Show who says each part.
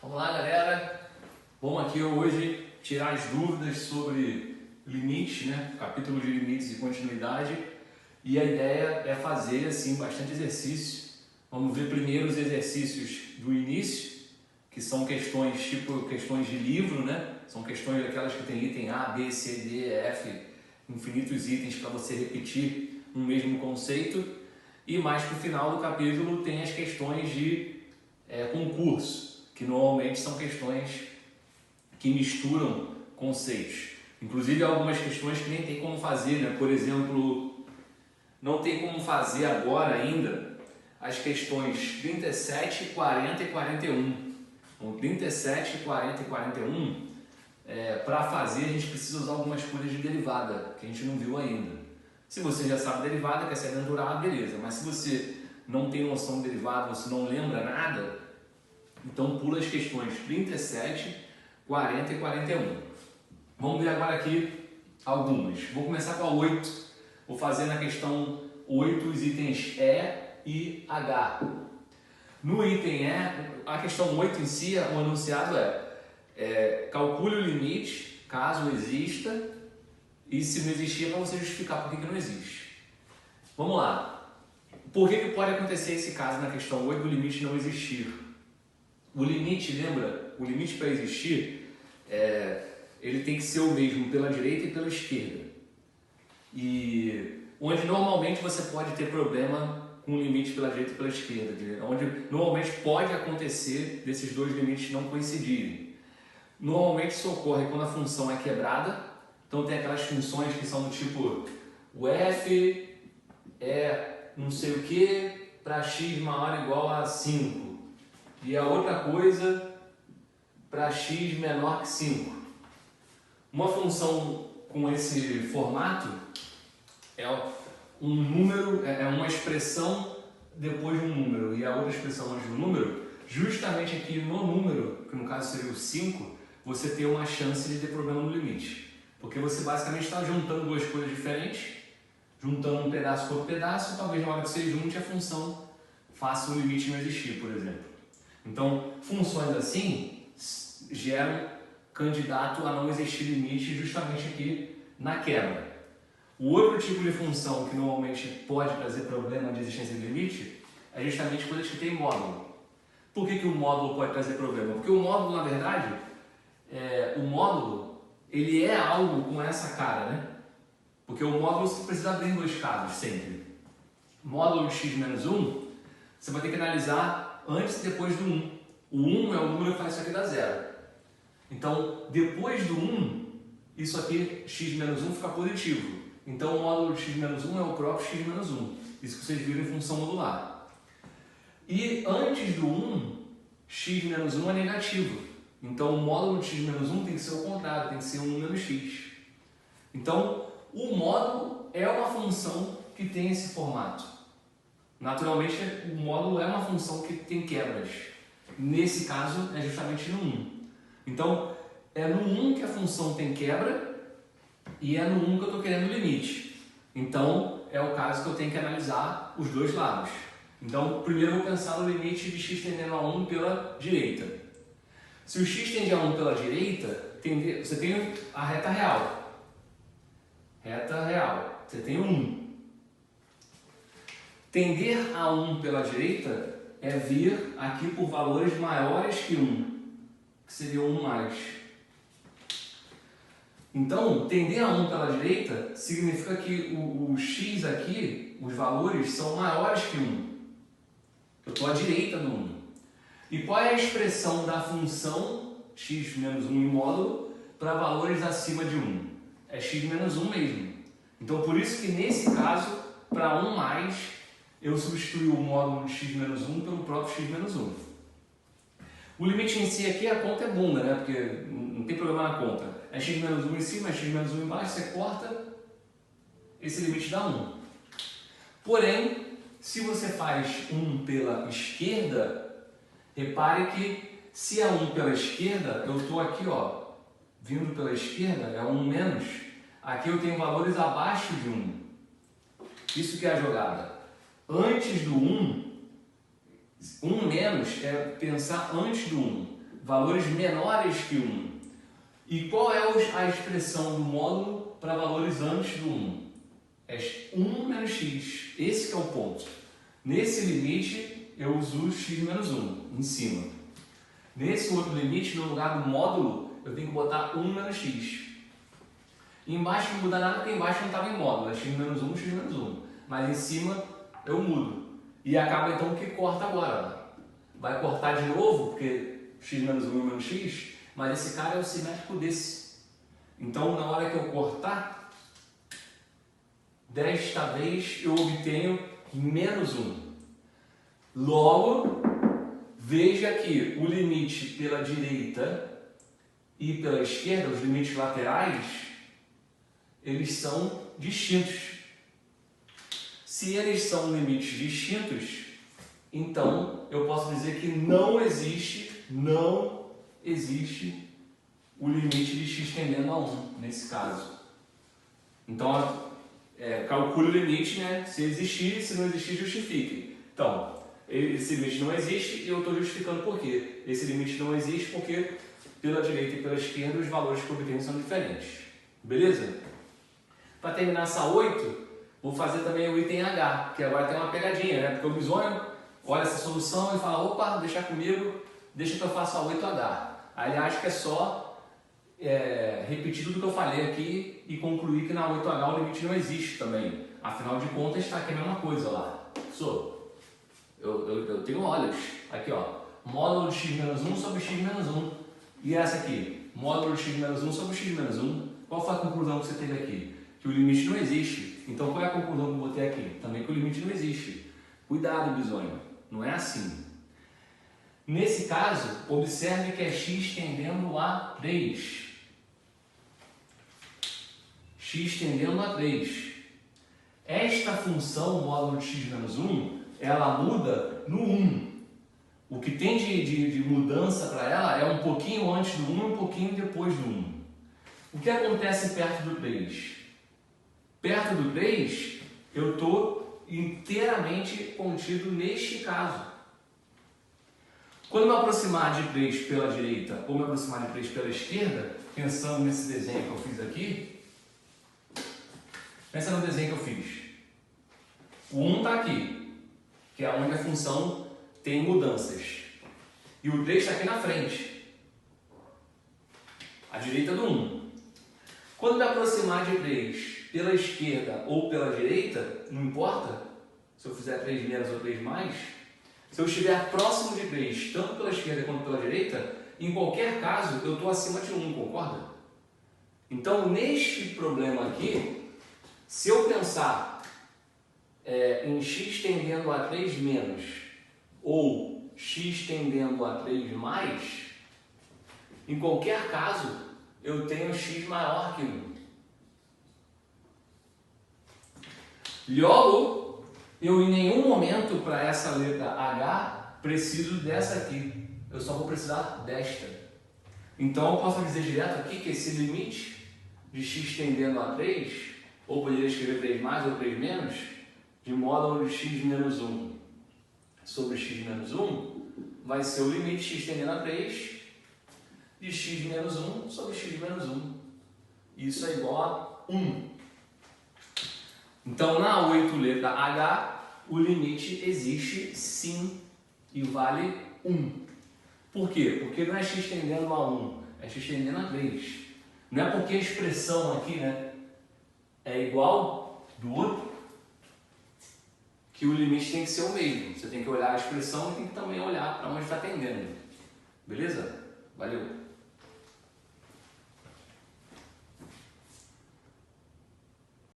Speaker 1: Vamos lá, galera. Vamos aqui hoje tirar as dúvidas sobre limites, né? Capítulo de limites e continuidade. E a ideia é fazer assim bastante exercício. Vamos ver primeiro os exercícios do início, que são questões tipo questões de livro, né? São questões daquelas que tem item A, B, C, D, F, infinitos itens para você repetir um mesmo conceito. E mais para o final do capítulo tem as questões de concurso, que normalmente são questões que misturam conceitos. Inclusive algumas questões que nem tem como fazer, né? Por exemplo, não tem como fazer agora ainda as questões 37, 40 e 41. Então, 37, 40 e 41, para fazer a gente precisa usar algumas coisas de derivada, que a gente não viu ainda. Se você já sabe derivada, quer se aventurar, beleza. Mas se você não tem noção de derivada, você não lembra nada, então pula as questões 37, 40 e 41. Vamos ver agora aqui algumas. Vou começar com a 8. Vou fazer na questão 8 os itens E e H. No item E, a questão 8 em si, o enunciado calcule o limite, caso exista, e se não existir é para você justificar por que não existe. Vamos lá. Por que pode acontecer esse caso na questão 8 do limite não existir? O limite, lembra? O limite para existir, ele tem que ser o mesmo pela direita e pela esquerda. E onde normalmente você pode ter problema com o limite pela direita e pela esquerda, onde normalmente pode acontecer desses dois limites não coincidirem. Normalmente isso ocorre quando a função é quebrada. Então tem aquelas funções que são do tipo o f é não sei o que para x maior ou igual a 5 e a outra coisa para x menor que 5. Uma função com esse formato é um número, é uma expressão depois de um número e a outra expressão antes do número. Justamente aqui no número, que no caso seria o 5, você tem uma chance de ter problema no limite. Porque você basicamente está juntando duas coisas diferentes, juntando um pedaço com outro pedaço, talvez na hora que você junte a função faça o limite não existir, por exemplo. Então, funções assim geram candidato a não existir limite justamente aqui na quebra. O outro tipo de função que normalmente pode trazer problema de existência de limite é justamente coisas que tem módulo. Por que o módulo pode trazer problema? Porque o módulo, na verdade, ele é algo com essa cara, né? Porque o módulo você precisa abrir em dois casos sempre. Módulo de x menos 1, você vai ter que analisar antes e depois do 1. O 1 é o número que faz isso aqui dar 0. Então, depois do 1, isso aqui, x menos 1, fica positivo. Então, o módulo de x menos 1 é o próprio x menos 1. Isso que vocês viram em função modular. E antes do 1, x menos 1 é negativo. Então, o módulo de x menos 1 tem que ser o contrário, tem que ser 1 menos x. Então, o módulo é uma função que tem esse formato. Naturalmente, o módulo é uma função que tem quebras. Nesse caso, é justamente no 1. Então, é no 1 que a função tem quebra e é no 1 que eu estou querendo o limite. Então, é o caso que eu tenho que analisar os dois lados. Então, primeiro eu vou pensar no limite de x tendendo a 1 pela direita. Se o x tende a 1 pela direita, você tem a reta real. Reta real. Você tem o 1. Tender a 1 pela direita é vir aqui por valores maiores que 1, que seria 1 mais. Então, tender a 1 pela direita significa que o x aqui, os valores, são maiores que 1. Eu estou à direita do 1. E qual é a expressão da função x menos 1 em módulo para valores acima de 1? É x menos 1 mesmo. Então, por isso que nesse caso, para 1 mais, eu substituo o módulo de x menos 1 pelo próprio x menos 1. O limite em si aqui, a conta é bunda, né? Porque não tem problema na conta. É x menos 1 em cima, é x menos 1 embaixo, você corta, esse limite dá 1. Porém, se você faz 1 pela esquerda, repare que se é 1 pela esquerda, eu estou aqui, ó, vindo pela esquerda, é 1 menos. Aqui eu tenho valores abaixo de 1. Isso que é a jogada. Antes do 1 menos é pensar antes do 1. valores menores que 1. E qual é a expressão do módulo para valores antes do 1? É 1 menos x. Esse que é o ponto. Nesse limite, eu uso x menos 1 em cima. Nesse outro limite, no lugar do módulo, eu tenho que botar 1 menos x. E embaixo não muda nada, porque embaixo não estava em módulo. É x menos 1, x menos 1. Mas em cima, eu mudo. E acaba então que corta agora. Vai cortar de novo, porque x menos 1 e menos x, mas esse cara é o simétrico desse. Então, na hora que eu cortar, desta vez eu obtenho menos 1. Logo, veja que o limite pela direita e pela esquerda, os limites laterais, eles são distintos. Se eles são limites distintos, então eu posso dizer que não existe o limite de x tendendo a 1, nesse caso. Então, calcule o limite, né? Se existir, se não existir, justifique. Então, esse limite não existe e eu estou justificando por quê. Esse limite não existe porque pela direita e pela esquerda os valores que eu obtenho são diferentes. Beleza? Para terminar essa 8, vou fazer também o item H, que agora tem uma pegadinha, né? Porque o bisonho olha essa solução e fala, opa, deixa comigo, deixa que eu faça a 8H. Aí ele acha que é só repetir tudo que eu falei aqui e concluir que na 8H o limite não existe também. Afinal de contas, está aqui a mesma coisa lá. Eu tenho olhos. Aqui, ó. Módulo de x menos 1 sobre x menos 1. E essa aqui? Módulo de x menos 1 sobre x menos 1. Qual foi a conclusão que você teve aqui? Que o limite não existe. Então, qual é a conclusão que eu botei aqui? Também que o limite não existe. Cuidado, bisonho. Não é assim. Nesse caso, observe que é x tendendo a 3. X tendendo a 3. Esta função, módulo de x menos 1, ela muda no 1. O que tem de mudança para ela é um pouquinho antes do 1 e um pouquinho depois do 1. O que acontece perto do 3? Perto do 3, eu estou inteiramente contido neste caso. Quando eu me aproximar de 3 pela direita ou me aproximar de 3 pela esquerda, pensando nesse desenho que eu fiz aqui, pensa no desenho que eu fiz. O 1 está aqui, que é onde a função tem mudanças. E o 3 está aqui na frente, à direita do 1. Quando me aproximar de 3 pela esquerda ou pela direita, não importa se eu fizer 3 menos ou 3 mais, se eu estiver próximo de 3, tanto pela esquerda quanto pela direita, em qualquer caso eu estou acima de 1, concorda? Então, neste problema aqui, se eu pensar em x tendendo a 3 menos ou x tendendo a 3 mais, em qualquer caso eu tenho x maior que 1. Logo, eu em nenhum momento para essa letra H preciso dessa aqui. Eu só vou precisar desta. Então eu posso dizer direto aqui que esse limite de x tendendo a 3, ou poderia escrever 3 mais ou 3 menos, de módulo de x menos 1 sobre x menos 1, vai ser o limite x tendendo a 3 de x menos 1 sobre x menos 1. Isso é igual a 1. Então, na 8 letra H, o limite existe sim e vale 1. Por quê? Porque não é x tendendo a 1, é x tendendo a 3. Não é porque a expressão aqui, né, é igual do outro que o limite tem que ser o mesmo. Você tem que olhar a expressão e tem que também olhar para onde está tendendo. Beleza? Valeu!